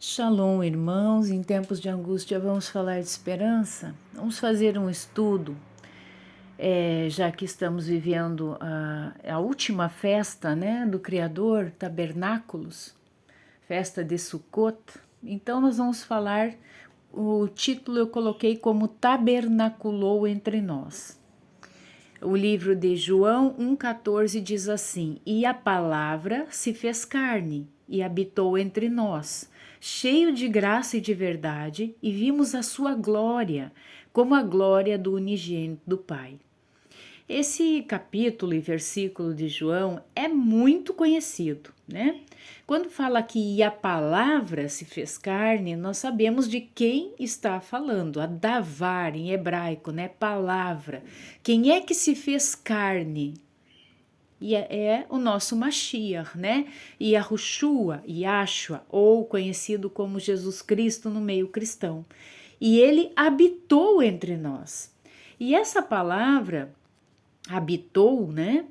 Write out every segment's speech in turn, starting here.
Shalom, irmãos. Em tempos de angústia, vamos falar de esperança? Vamos fazer um estudo, já que estamos vivendo a última festa, né, do Criador, Tabernáculos, festa de Sukkot. Então, nós vamos falar. O título eu coloquei como Tabernaculou entre nós. O livro de João 1,14 diz assim: E a palavra se fez carne e habitou entre nós, cheio de graça e de verdade, e vimos a sua glória, como a glória do unigênito do Pai. Esse capítulo e versículo de João é muito conhecido, né? Quando fala que a palavra se fez carne, nós sabemos de quem está falando, a davar em hebraico, né? Palavra. Quem é que se fez carne? E é o nosso Mashiach, né? Yahushua, Yashua, ou conhecido como Jesus Cristo no meio cristão. E ele habitou entre nós. E essa palavra habitou, né?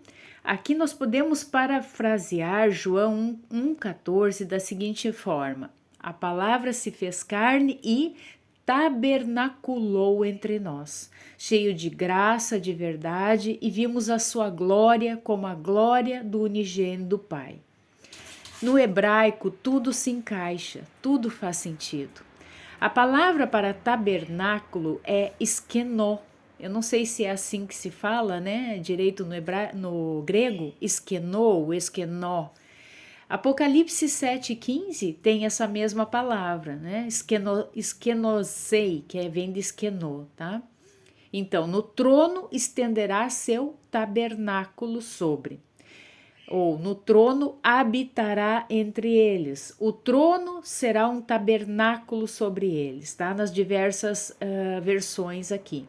Aqui nós podemos parafrasear João 1,14 da seguinte forma: a palavra se fez carne e tabernaculou entre nós, cheio de graça, de verdade, e vimos a sua glória como a glória do unigênito do Pai. No hebraico, tudo se encaixa, tudo faz sentido. A palavra para tabernáculo é eskenó. Eu não sei se é assim que se fala, né? Direito no grego, eskenô, eskenó. Apocalipse 7,15 tem essa mesma palavra, né? Eskenosei, que vem de eskenô, tá? Então, no trono estenderá seu tabernáculo sobre. Ou no trono habitará entre eles. O trono será um tabernáculo sobre eles, tá? Nas diversas versões aqui.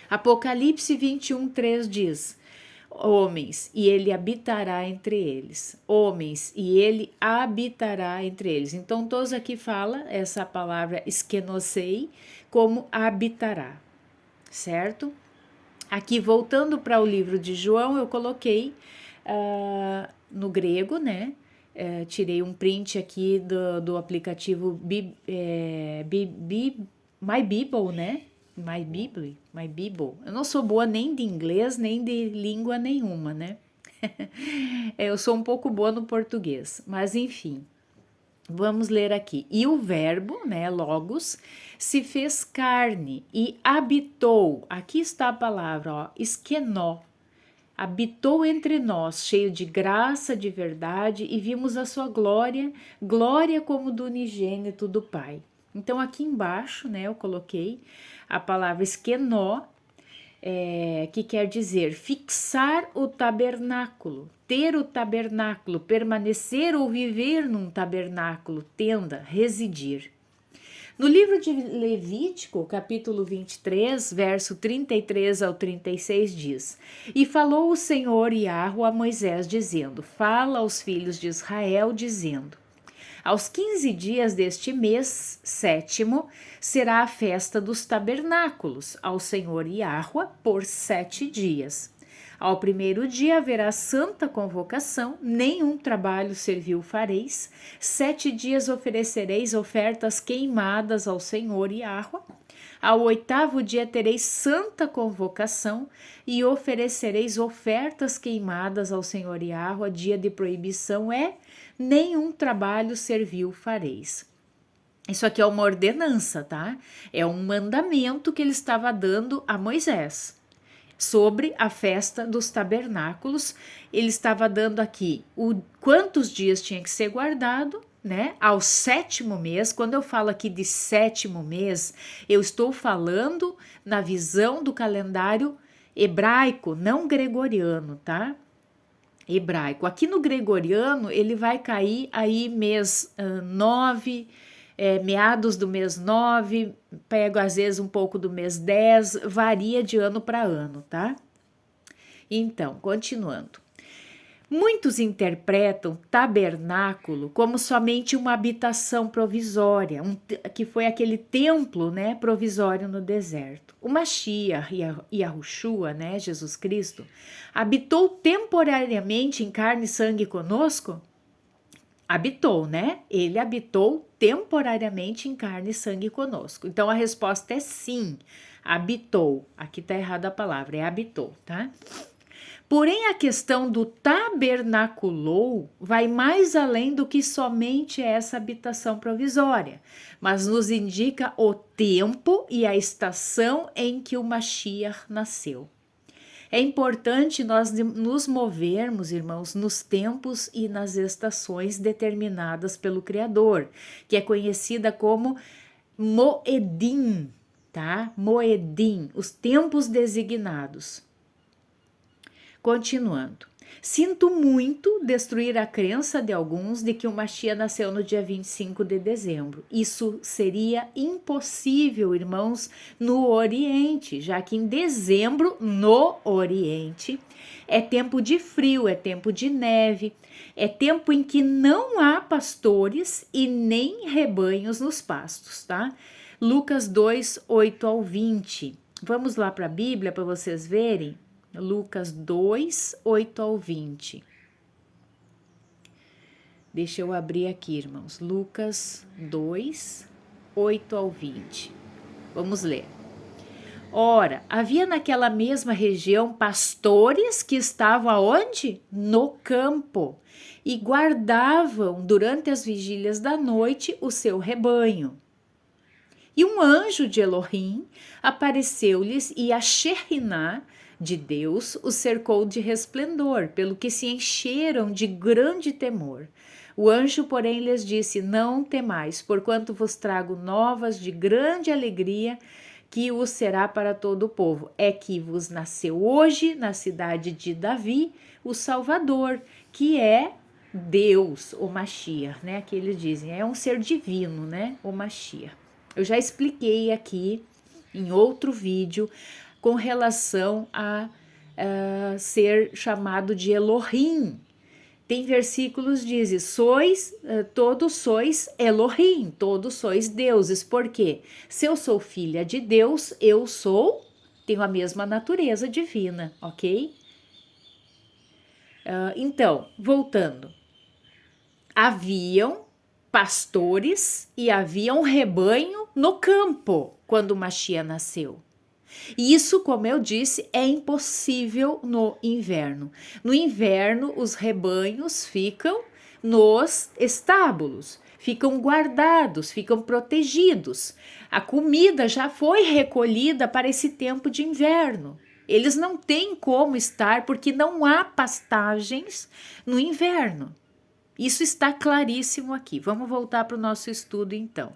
Apocalipse 21:3 diz: homens, e ele habitará entre eles. Homens, e ele habitará entre eles. Então, todos aqui fala essa palavra eskenosei como habitará, certo? Aqui, voltando para o livro de João, eu coloquei no grego, né? Tirei um print aqui do aplicativo My Bible, né? My Bible. Eu não sou boa nem de inglês, nem de língua nenhuma, né? Eu sou um pouco boa no português, mas enfim. Vamos ler aqui. E o verbo, né, logos, se fez carne e habitou. Aqui está a palavra, ó, eskenó. Habitou entre nós, cheio de graça, de verdade, e vimos a sua glória, glória como do unigênito do Pai. Então, aqui embaixo, né, eu coloquei a palavra eskenó, que quer dizer fixar o tabernáculo, ter o tabernáculo, permanecer ou viver num tabernáculo, tenda, residir. No livro de Levítico, capítulo 23, verso 33 ao 36 diz: E falou o Senhor Yahweh a Moisés, dizendo: Fala aos filhos de Israel, dizendo: Aos 15 dias deste mês sétimo será a festa dos tabernáculos ao Senhor Yahweh por 7 dias. Ao primeiro dia haverá santa convocação, nenhum trabalho servil fareis. 7 dias oferecereis ofertas queimadas ao Senhor Yahweh. Ao 8º dia tereis santa convocação e oferecereis ofertas queimadas ao Senhor Yahweh. Dia de proibição nenhum trabalho servil fareis. Isso aqui é uma ordenança, tá? É um mandamento que ele estava dando a Moisés sobre a festa dos tabernáculos. Ele estava dando aqui quantos dias tinha que ser guardado, né? Ao 7º mês. Quando eu falo aqui de 7º mês, eu estou falando na visão do calendário hebraico, não gregoriano, tá? Hebraico. Aqui no gregoriano, ele vai cair aí mês 9, meados do mês 9, pego às vezes um pouco do mês 10, varia de ano para ano, tá? Então, continuando. Muitos interpretam tabernáculo como somente uma habitação provisória, que foi aquele templo, né, provisório no deserto. O Mashiach, Yahushua, né, Jesus Cristo, habitou temporariamente em carne e sangue conosco? habitou, né? Ele habitou temporariamente em carne e sangue conosco. Então a resposta é sim, habitou. Aqui tá errada a palavra, é habitou, tá? Porém, a questão do tabernaculou vai mais além do que somente essa habitação provisória, mas nos indica o tempo e a estação em que o Mashiach nasceu. É importante nós nos movermos, irmãos, nos tempos e nas estações determinadas pelo Criador, que é conhecida como Moedim, tá? Moedim, os tempos designados. Continuando. Sinto muito destruir a crença de alguns de que o Mashiach nasceu no dia 25 de dezembro. Isso seria impossível, irmãos, no Oriente, já que em dezembro, no Oriente, é tempo de frio, é tempo de neve, é tempo em que não há pastores e nem rebanhos nos pastos, tá? Lucas 2, 8 ao 20. Vamos lá para a Bíblia para vocês verem. Lucas 2, 8 ao 20. Deixa eu abrir aqui, irmãos. Lucas 2, 8 ao 20. Vamos ler. Ora, havia naquela mesma região pastores que estavam aonde? No campo, e guardavam durante as vigílias da noite o seu rebanho. E um anjo de Elohim apareceu-lhes e a Shekhinah de Deus os cercou de resplendor, pelo que se encheram de grande temor. O anjo, porém, lhes disse: Não temais, porquanto vos trago novas de grande alegria, que o será para todo o povo. É que vos nasceu hoje, na cidade de Davi, o Salvador, que é Deus, o Mashiach, né? Que eles dizem, é um ser divino, né? O Mashiach. Eu já expliquei aqui em outro vídeo com relação a ser chamado de Elohim. Tem versículos que dizem, todos sois Elohim, todos sois deuses. Por quê? Se eu sou filha de Deus, tenho a mesma natureza divina, ok? Então, voltando. Haviam pastores e havia um rebanho no campo quando o Mashiach nasceu. E isso, como eu disse, é impossível no inverno. No inverno, os rebanhos ficam nos estábulos, ficam guardados, ficam protegidos. A comida já foi recolhida para esse tempo de inverno. Eles não têm como estar porque não há pastagens no inverno. Isso está claríssimo aqui. Vamos voltar para o nosso estudo então.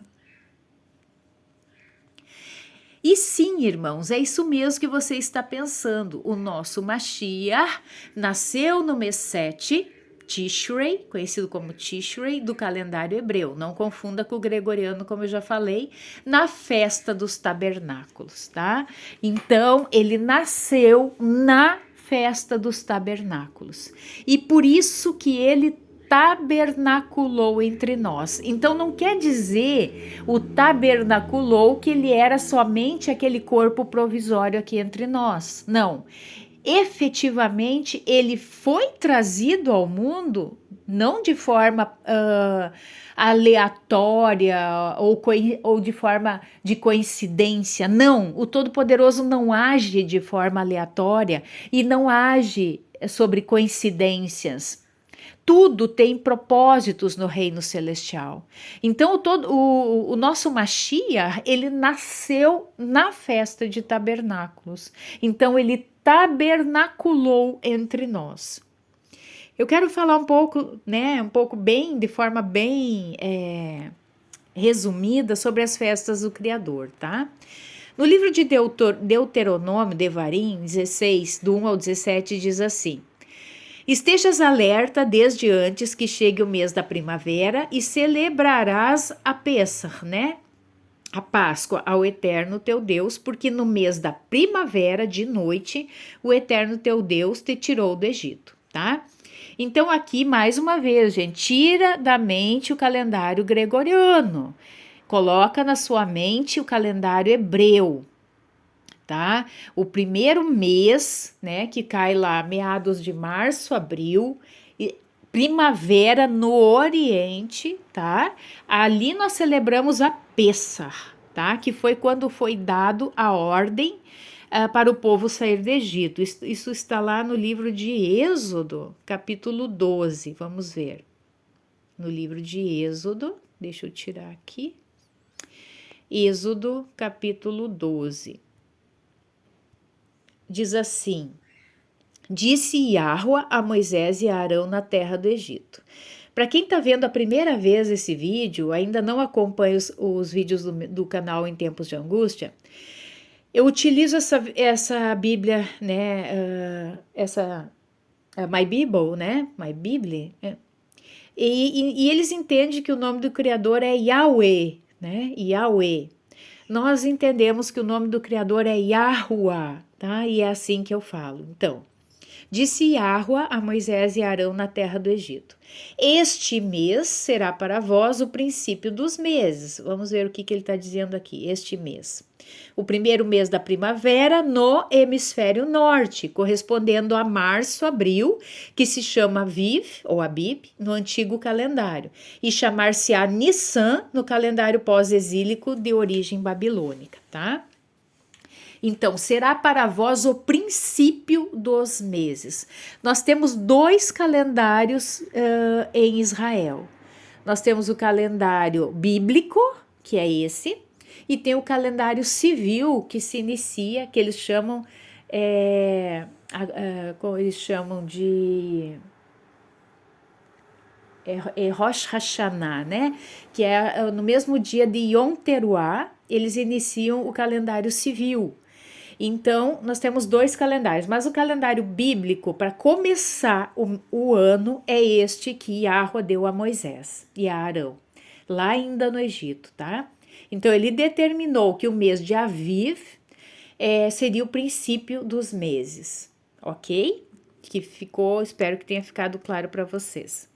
E sim, irmãos, é isso mesmo que você está pensando. O nosso Mashiach nasceu no mês 7, Tishrei, conhecido como Tishrei, do calendário hebreu. Não confunda com o gregoriano, como eu já falei, na festa dos tabernáculos, tá? Então, ele nasceu na festa dos tabernáculos. E por isso que ele tabernaculou entre nós. Então não quer dizer o tabernaculou que ele era somente aquele corpo provisório aqui entre nós. Não. Efetivamente ele foi trazido ao mundo não de forma aleatória ou de forma de coincidência. Não, o Todo-Poderoso não age de forma aleatória e não age sobre coincidências. Tudo tem propósitos no reino celestial. Então, o nosso Mashiach, ele nasceu na festa de tabernáculos. Então, ele tabernaculou entre nós. Eu quero falar um pouco, né, de forma bem resumida sobre as festas do Criador, tá? No livro de Deuteronômio, Devarim 16, do 1 ao 17, diz assim: Estejas alerta desde antes que chegue o mês da primavera e celebrarás a Pêssar, né? A Páscoa ao Eterno teu Deus, porque no mês da primavera, de noite, o Eterno teu Deus te tirou do Egito, tá? Então aqui, mais uma vez, gente, tira da mente o calendário gregoriano. Coloca na sua mente o calendário hebreu, tá? O primeiro mês, né, que cai lá meados de março, abril, primavera no Oriente, tá? Ali nós celebramos a Pêssar, tá? Que foi quando foi dado a ordem para o povo sair do Egito. Isso está lá no livro de Êxodo, capítulo 12. Vamos ver. No livro de Êxodo, deixa eu tirar aqui. Êxodo, capítulo 12. Diz assim: Disse Yahua a Moisés e a Arão na terra do Egito. Para quem está vendo a primeira vez esse vídeo, ainda não acompanha os vídeos do canal Em Tempos de Angústia, eu utilizo essa Bíblia, né, My Bible, né, My Bible, e eles entendem que o nome do Criador é Yahweh, né, Yahweh. Nós entendemos que o nome do Criador é Yahuwah, tá, e é assim que eu falo. Então, disse Yahua a Moisés e Arão na terra do Egito: Este mês será para vós o princípio dos meses. Vamos ver o que ele está dizendo aqui. Este mês. O primeiro mês da primavera no hemisfério norte, correspondendo a março, abril, que se chama Aviv, ou Abib, no antigo calendário, e chamar-se-á Nissan no calendário pós-exílico de origem babilônica, tá? Então, será para vós o princípio dos meses. Nós temos 2 calendários em Israel. Nós temos o calendário bíblico, que é esse, e tem o calendário civil, que se inicia, que eles chamam, como eles chamam de Rosh Hashanah, né? Que é no mesmo dia de Yom Teruah, eles iniciam o calendário civil. Então, nós temos 2 calendários, mas o calendário bíblico, para começar o ano, é este que Yahua deu a Moisés e a Arão, lá ainda no Egito, tá? Então, ele determinou que o mês de Aviv seria o princípio dos meses, ok? Que ficou, espero que tenha ficado claro para vocês.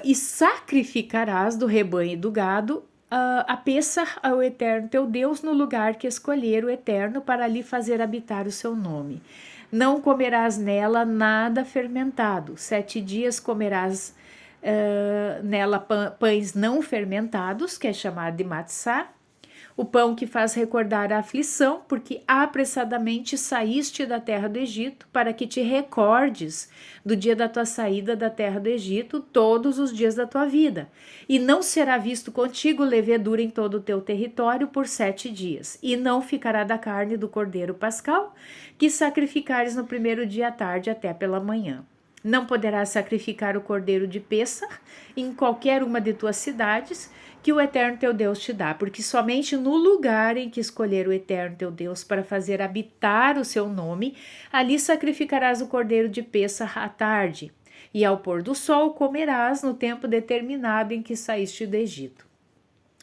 E sacrificarás do rebanho e do gado a Pêssar ao Eterno teu Deus no lugar que escolher o Eterno para ali fazer habitar o seu nome. Não comerás nela nada fermentado. 7 dias comerás nela pães não fermentados, que é chamado de matzá, o pão que faz recordar a aflição, porque apressadamente saíste da terra do Egito, para que te recordes do dia da tua saída da terra do Egito todos os dias da tua vida. E não será visto contigo levedura em todo o teu território por 7 dias. E não ficará da carne do cordeiro pascal, que sacrificares no primeiro dia à tarde até pela manhã. Não poderás sacrificar o cordeiro de Pêssar em qualquer uma de tuas cidades que o Eterno teu Deus te dá, porque somente no lugar em que escolher o Eterno teu Deus para fazer habitar o seu nome, ali sacrificarás o cordeiro de Pêssar à tarde, e ao pôr do sol comerás no tempo determinado em que saíste do Egito.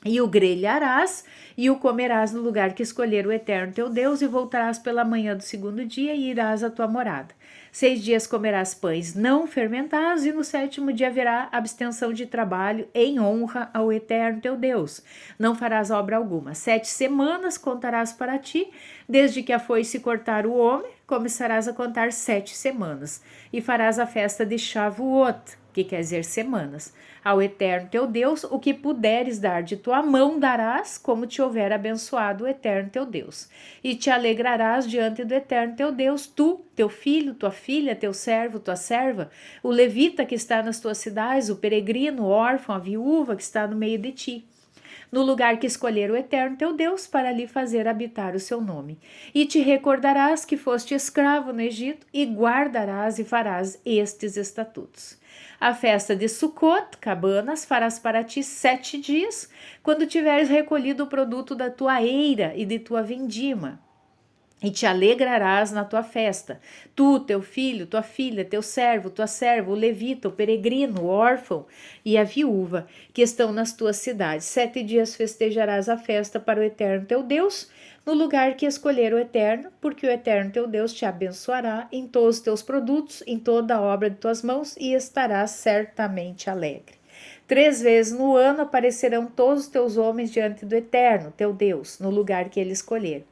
E o grelharás e o comerás no lugar que escolher o Eterno teu Deus, e voltarás pela manhã do segundo dia e irás à tua morada. 6 dias comerás pães não fermentados, e no 7º dia haverá abstenção de trabalho em honra ao Eterno teu Deus. Não farás obra alguma. 7 semanas contarás para ti, desde que a foice cortar o homem, começarás a contar 7 semanas. E farás a festa de Shavuot, que quer dizer semanas. Ao Eterno teu Deus, o que puderes dar de tua mão darás, como te houver abençoado o Eterno teu Deus. E te alegrarás diante do Eterno teu Deus, tu, teu filho, tua filha, teu servo, tua serva, o levita que está nas tuas cidades, o peregrino, o órfão, a viúva que está no meio de ti, no lugar que escolher o Eterno teu Deus para ali fazer habitar o seu nome. E te recordarás que foste escravo no Egito, e guardarás e farás estes estatutos. A festa de Sucot, cabanas, farás para ti 7 dias, quando tiveres recolhido o produto da tua eira e de tua vindima. E te alegrarás na tua festa, tu, teu filho, tua filha, teu servo, tua serva, o levita, o peregrino, o órfão e a viúva, que estão nas tuas cidades. 7 dias festejarás a festa para o Eterno teu Deus, no lugar que escolher o Eterno, porque o Eterno teu Deus te abençoará em todos os teus produtos, em toda a obra de tuas mãos, e estarás certamente alegre. 3 vezes no ano aparecerão todos os teus homens diante do Eterno teu Deus, no lugar que ele escolher.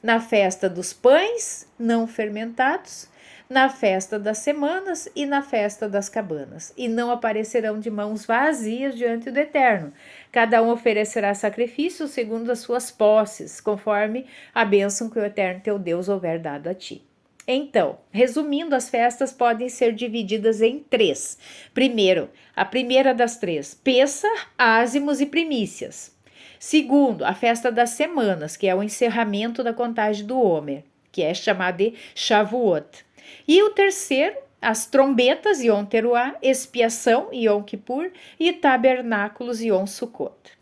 Na festa dos pães não fermentados, na festa das semanas e na festa das cabanas, e não aparecerão de mãos vazias diante do Eterno. Cada um oferecerá sacrifício segundo as suas posses, conforme a bênção que o Eterno teu Deus houver dado a ti. Então, resumindo, as festas podem ser divididas em 3. Primeiro, a primeira das 3, Pêssar, ázimos e primícias. Segundo, a festa das semanas, que é o encerramento da contagem do Homer, que é chamada de Shavuot. E o terceiro, as trombetas, Yom Teruah, expiação, Yom Kippur, e tabernáculos, Yom Sukkot.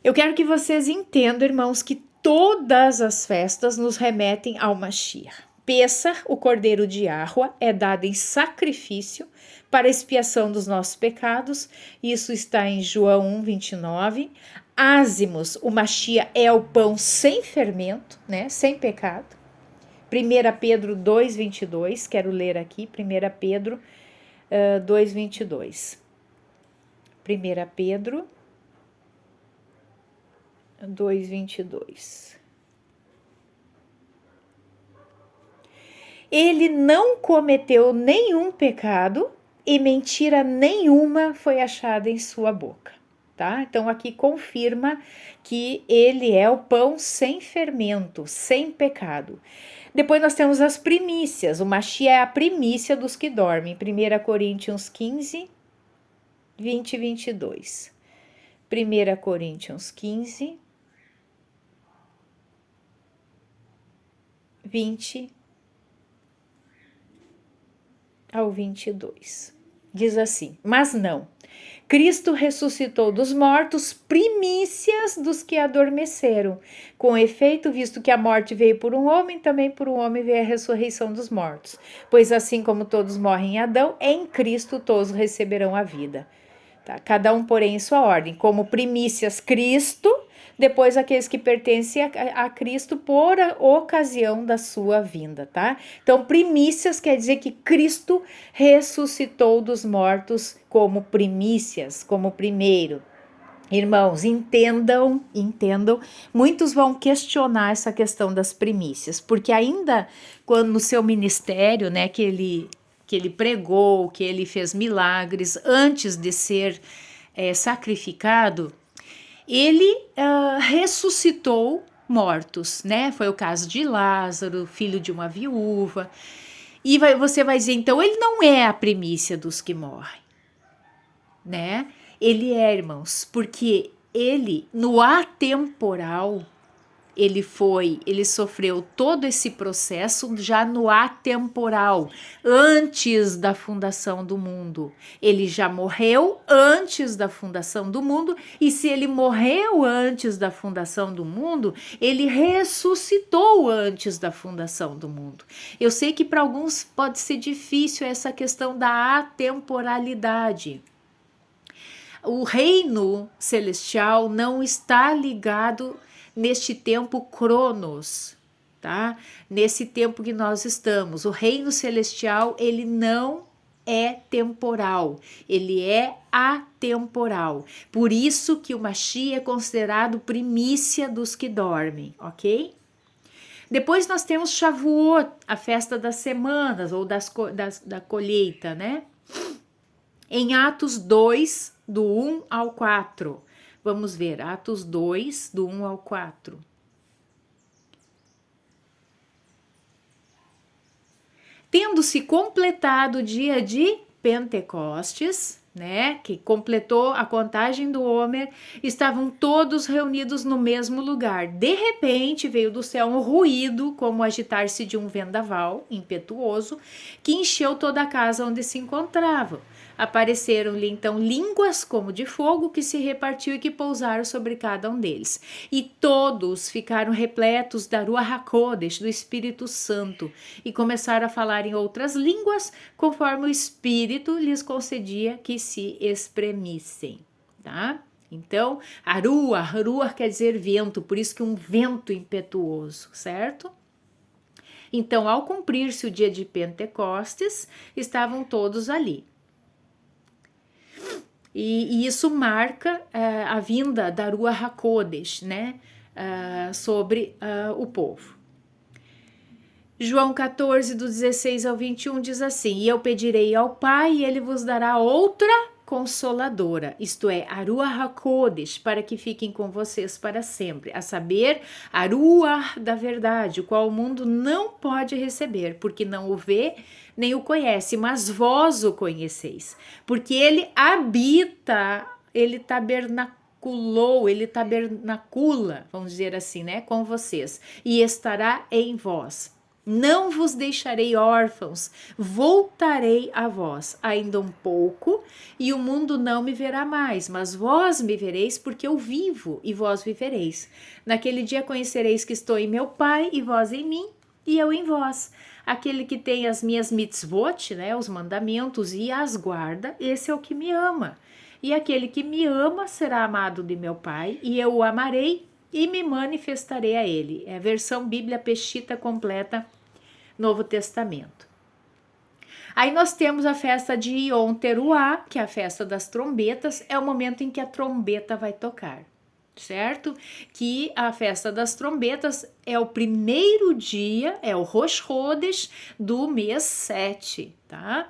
Eu quero que vocês entendam, irmãos, que todas as festas nos remetem ao Mashiach. Pêssar, o cordeiro de Yahua, é dado em sacrifício para expiação dos nossos pecados. Isso está em João 1:29. Ázimos, o Mashiach é o pão sem fermento, né, sem pecado. 1 Pedro 2:22, quero ler aqui, 1 Pedro 2:22. 1 Pedro 2:22. Ele não cometeu nenhum pecado e mentira nenhuma foi achada em sua boca, tá? Então aqui confirma que ele é o pão sem fermento, sem pecado. Depois nós temos as primícias. O Mashiach é a primícia dos que dormem. 1 Coríntios 15, 20 e 22. 1 Coríntios 15, 20 ao 22. Diz assim: mas não, Cristo ressuscitou dos mortos, primícias dos que adormeceram. Com efeito, visto que a morte veio por um homem, também por um homem veio a ressurreição dos mortos. Pois assim como todos morrem em Adão, em Cristo todos receberão a vida. Tá? Cada um, porém, em sua ordem. Como primícias, Cristo, depois aqueles que pertencem a Cristo por ocasião da sua vinda, tá? Então, primícias quer dizer que Cristo ressuscitou dos mortos como primícias, como primeiro. Irmãos, entendam, muitos vão questionar essa questão das primícias, porque ainda quando no seu ministério, né, que ele pregou, que ele fez milagres antes de ser sacrificado, ele ressuscitou mortos, né? Foi o caso de Lázaro, filho de uma viúva. E você vai dizer, então, ele não é a primícia dos que morrem, né? Ele é, irmãos, porque ele, no atemporal, ele sofreu todo esse processo já no atemporal, antes da fundação do mundo. Ele já morreu antes da fundação do mundo, e se ele morreu antes da fundação do mundo, ele ressuscitou antes da fundação do mundo. Eu sei que para alguns pode ser difícil essa questão da atemporalidade. O reino celestial não está ligado neste tempo cronos, tá? Nesse tempo que nós estamos. O reino celestial, ele não é temporal, ele é atemporal. Por isso que o Mashiach é considerado primícia dos que dormem, ok? Depois nós temos Shavuot, a festa das semanas ou da colheita, né? Em Atos 2, do 1 ao 4. Vamos ver, Atos 2, do 1 ao 4. Tendo-se completado o dia de Pentecostes, né, que completou a contagem do Homer, estavam todos reunidos no mesmo lugar. De repente veio do céu um ruído, como o agitar-se de um vendaval impetuoso, que encheu toda a casa onde se encontravam. Apareceram-lhe então línguas como de fogo que se repartiu e que pousaram sobre cada um deles. E todos ficaram repletos da Ruach HaKodesh, do Espírito Santo, e começaram a falar em outras línguas, conforme o Espírito lhes concedia que se espremissem, tá? Então, Ruach quer dizer vento, por isso que um vento impetuoso, certo? Então, ao cumprir-se o dia de Pentecostes, estavam todos ali. E isso marca a vinda da Ruach HaKodesh, né, sobre o povo. João 14, do 16 ao 21 diz assim: E eu pedirei ao Pai e ele vos dará outra consoladora, isto é, a Ruach HaKodesh, para que fiquem com vocês para sempre, a saber, a Ruach da verdade, o qual o mundo não pode receber, porque não o vê nem o conhece, mas vós o conheceis, porque ele habita, ele tabernaculou, ele tabernacula, vamos dizer assim, né, com vocês, e estará em vós. Não vos deixarei órfãos, voltarei a vós ainda um pouco, e o mundo não me verá mais, mas vós me vereis, porque eu vivo, e vós vivereis. Naquele dia conhecereis que estou em meu Pai, e vós em mim, e eu em vós. Aquele que tem as minhas mitzvot, né, os mandamentos, e as guarda, esse é o que me ama. E aquele que me ama será amado de meu Pai, e eu o amarei, e me manifestarei a ele. É a versão Bíblia Peshitta completa, Novo Testamento. Aí nós temos a festa de Yom Teruah, que é a festa das trombetas, é o momento em que a trombeta vai tocar, certo? Que a festa das trombetas é o primeiro dia, é o Rosh Chodesh do mês 7, tá?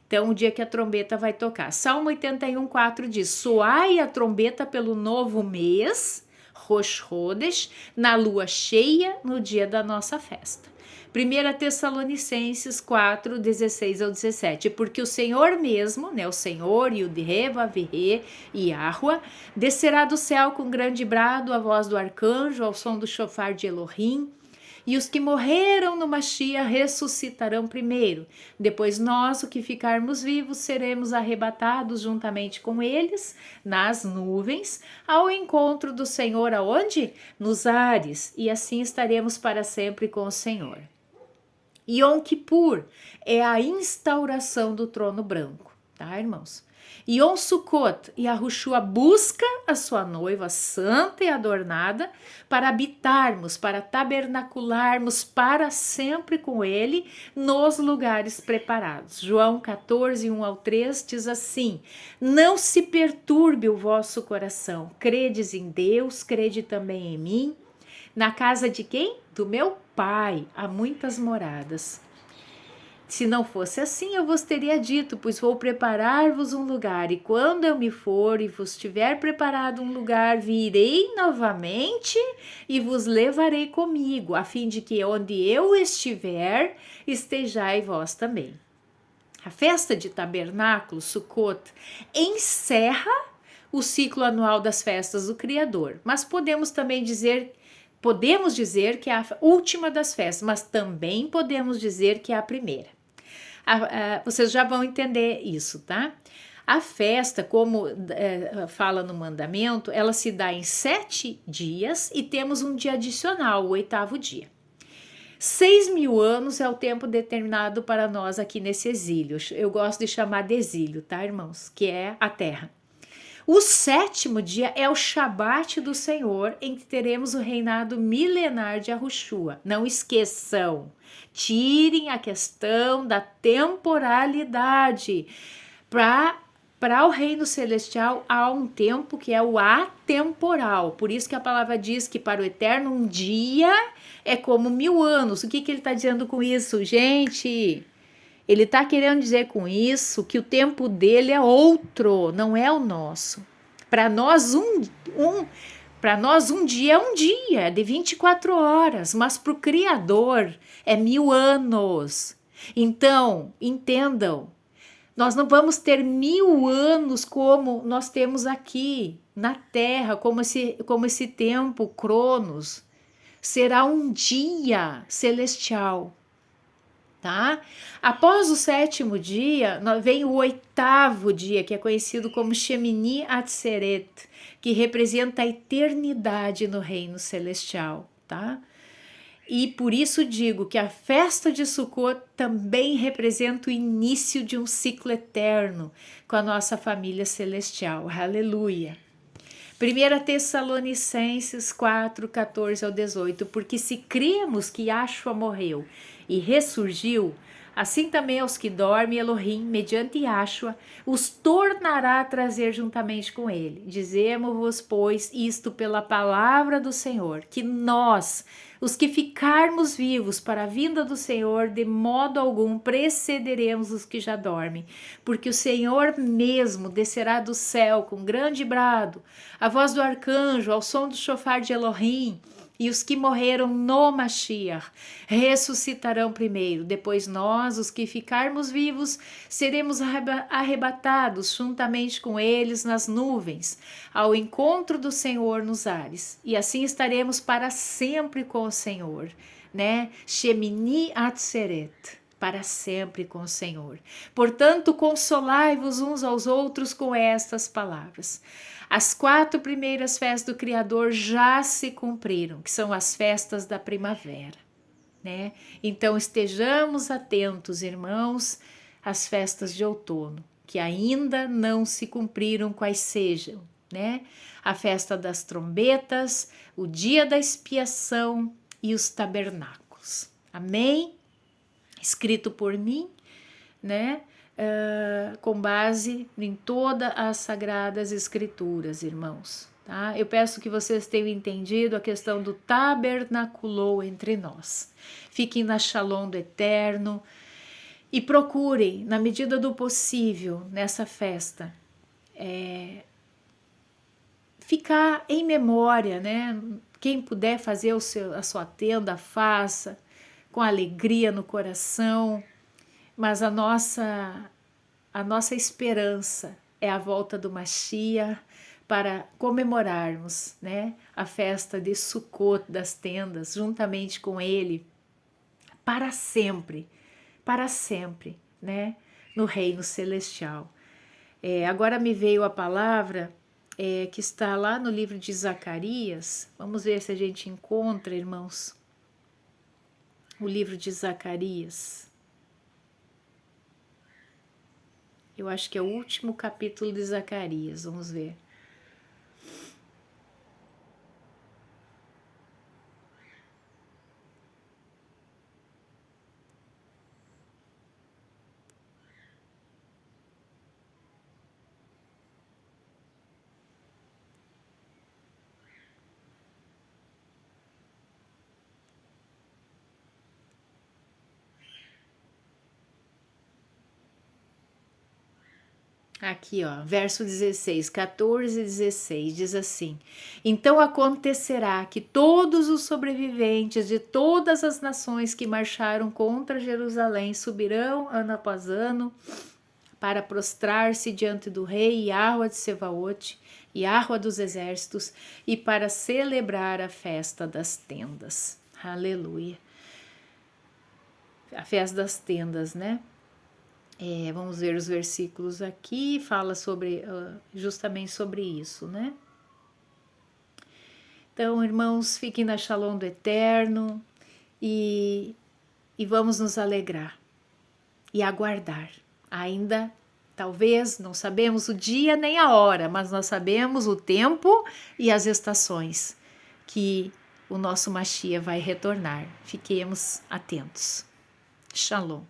Então, o dia que a trombeta vai tocar. Salmo 81:4 diz: Soai a trombeta pelo novo mês, Rosh Chodesh, na lua cheia, no dia da nossa festa. 1 Tessalonicenses 4, 16 ao 17, porque o Senhor mesmo, né, o Senhor e o Deheva, Virê e Yahua, descerá do céu com grande brado, a voz do arcanjo, ao som do chofar de Elohim, e os que morreram no Mashiach ressuscitarão primeiro. Depois nós, o que ficarmos vivos, seremos arrebatados juntamente com eles, nas nuvens, ao encontro do Senhor, aonde? Nos ares, e assim estaremos para sempre com o Senhor. Yom Kippur é a instauração do trono branco, tá, irmãos? Yom Sukkot, Yahushua busca a sua noiva santa e adornada para habitarmos, para tabernacularmos para sempre com ele nos lugares preparados. João 14, 1 ao 3 diz assim: Não se perturbe o vosso coração, credes em Deus, crede também em mim. Na casa de quem? Do meu Pai há muitas moradas. Se não fosse assim, eu vos teria dito, pois vou preparar-vos um lugar, e quando eu me for e vos tiver preparado um lugar, virei novamente e vos levarei comigo, a fim de que onde eu estiver, estejai vós também. A festa de tabernáculo, Sukkot, encerra o ciclo anual das festas do Criador, mas podemos dizer que é a última das festas, mas também podemos dizer que é a primeira. Vocês já vão entender isso, tá? A festa, como fala no mandamento, ela se dá em 7 dias e temos um dia adicional, o 8º dia. 6.000 anos é o tempo determinado para nós aqui nesse exílio. Eu gosto de chamar de exílio, tá, irmãos? Que é a terra. O 7º dia é o Shabat do Senhor, em que teremos o reinado milenar de Yahushua. Não esqueçam, tirem a questão da temporalidade. Para o reino celestial há um tempo que é o atemporal. Por isso que a palavra diz que para o eterno um dia é como 1000 anos. O que ele está dizendo com isso, gente? Ele está querendo dizer com isso que o tempo dele é outro, não é o nosso. Para nós, um dia é um dia, é de 24 horas, mas para o Criador é 1000 anos. Então, entendam, nós não vamos ter 1000 anos como nós temos aqui na Terra, como esse tempo, Cronos. Será um dia celestial. Tá? Após o 7º dia, vem o 8º dia, que é conhecido como Shemini Atzeret, que representa a eternidade no reino celestial, tá? E por isso digo que a festa de Sukkot também representa o início de um ciclo eterno com a nossa família celestial. Aleluia! 1 Tessalonicenses 4, 14 ao 18, porque se cremos que Yahshua morreu e ressurgiu, Assim também aos que dormem, Elohim, mediante Yahshua, os tornará a trazer juntamente com ele. Dizemos-vos, pois, isto pela palavra do Senhor, que nós, os que ficarmos vivos para a vinda do Senhor, de modo algum precederemos os que já dormem, porque o Senhor mesmo descerá do céu com grande brado, a voz do arcanjo, ao som do chofar de Elohim, e os que morreram no Mashiach ressuscitarão primeiro. Depois nós, os que ficarmos vivos, seremos arrebatados juntamente com eles nas nuvens, ao encontro do Senhor nos ares. E assim estaremos para sempre com o Senhor, né? Shemini Atzeret. Para sempre com o Senhor. Portanto, consolai-vos uns aos outros com estas palavras. As 4 primeiras festas do Criador já se cumpriram, que são as festas da primavera, né? Então estejamos atentos, irmãos, às festas de outono, que ainda não se cumpriram, quais sejam, né? A festa das trombetas, o dia da expiação e os tabernáculos. Amém? Escrito por mim, né? Com base em todas as sagradas escrituras, irmãos. Tá? Eu peço que vocês tenham entendido a questão do tabernaculou entre nós. Fiquem na shalom do eterno e procurem, na medida do possível, nessa festa, ficar em memória, né? Quem puder fazer a sua tenda, faça, com alegria no coração, mas a nossa esperança é a volta do Mashiach para comemorarmos, né, a festa de Sukkot das tendas, juntamente com ele, para sempre, né, no reino celestial. Agora me veio a palavra que está lá no livro de Zacarias. Vamos ver se a gente encontra, irmãos, o livro de Zacarias. Eu acho que é o último capítulo de Zacarias, vamos ver. Aqui, ó, verso 16, 14 e 16, diz assim: Então acontecerá que todos os sobreviventes de todas as nações que marcharam contra Jerusalém subirão ano após ano para prostrar-se diante do rei Yahua de Sebaote, Yahua dos exércitos, e para celebrar a festa das tendas. Aleluia. A festa das tendas, né? Vamos ver os versículos aqui, fala sobre justamente sobre isso, né? Então, irmãos, fiquem na shalom do eterno e vamos nos alegrar e aguardar. Ainda, talvez, não sabemos o dia nem a hora, mas nós sabemos o tempo e as estações que o nosso Mashiach vai retornar. Fiquemos atentos. Shalom.